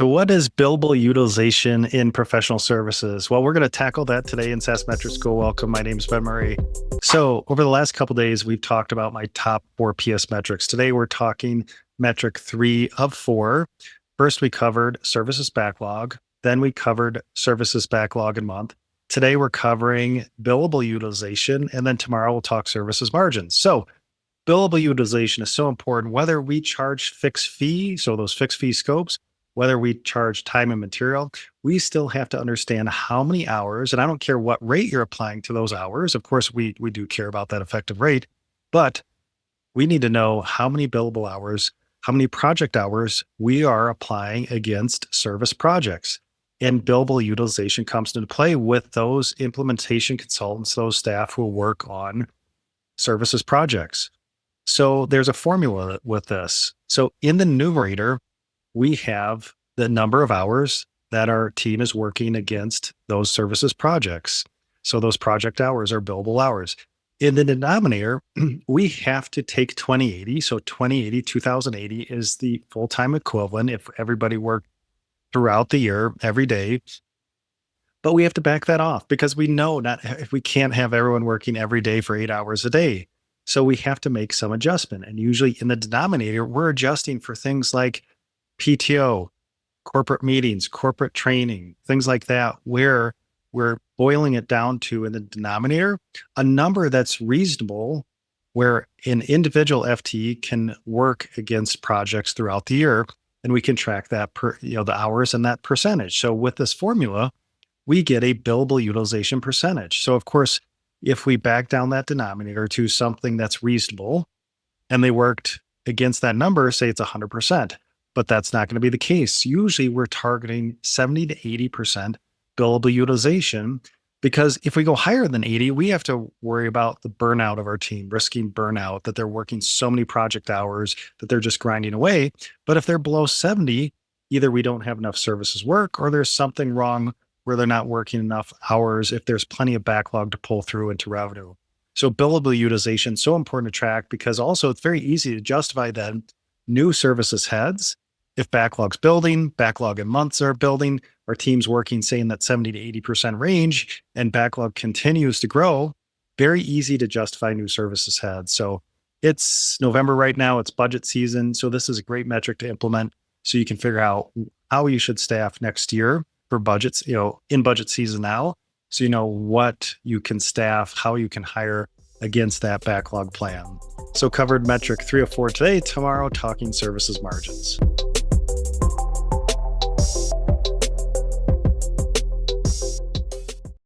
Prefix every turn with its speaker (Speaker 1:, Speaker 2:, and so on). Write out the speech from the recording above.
Speaker 1: So what is billable utilization in professional services? Well, we're going to tackle that today in SaaS Metrics School. Welcome. My name is Ben Murray. So over the last couple of days, we've talked about my top 4 PS metrics. Today, we're talking metric 3 of 4. First, we covered Services Backlog. Then we covered Services Backlog in month. Today, we're covering billable utilization. And then tomorrow, we'll talk services margins. So billable utilization is so important, whether we charge fixed fee, so those fixed fee scopes, whether we charge time and material, we still have to understand how many hours, and I don't care what rate you're applying to those hours. Of course, we do care about that effective rate, but we need to know how many billable hours, how many project hours we are applying against service projects. And billable utilization comes into play with those implementation consultants, those staff who work on services projects. So there's a formula with this. So in the numerator, we have the number of hours that our team is working against those services projects. So those project hours are billable hours. In the denominator, we have to take 2080. So 2080 is the full-time equivalent if everybody worked throughout the year, every day. But we have to back that off because we know if we can't have everyone working every day for 8 hours a day. So we have to make some adjustment. And usually in the denominator, we're adjusting for things like PTO, corporate meetings, corporate training, things like that, where we're boiling it down to in the denominator, a number that's reasonable where an individual FTE can work against projects throughout the year. And we can track that the hours and that percentage. So with this formula, we get a billable utilization percentage. So of course, if we back down that denominator to something that's reasonable and they worked against that number, say it's 100%. But that's not going to be the case. Usually we're targeting 70 to 80% billable utilization because if we go higher than 80, we have to worry about the burnout of our team, risking burnout, that they're working so many project hours that they're just grinding away. But if they're below 70, either we don't have enough services work or there's something wrong where they're not working enough hours if there's plenty of backlog to pull through into revenue. So billable utilization is so important to track because also it's very easy to justify then new services heads. If backlog's building, backlog in months are building, our team's working, say in that 70 to 80% range, and backlog continues to grow, very easy to justify new services heads. So it's November right now, it's budget season. So this is a great metric to implement so you can figure out how you should staff next year for budgets, in budget season now. So you know what you can staff, how you can hire against that backlog plan. So covered metric 3 of 4 today, tomorrow talking services margins.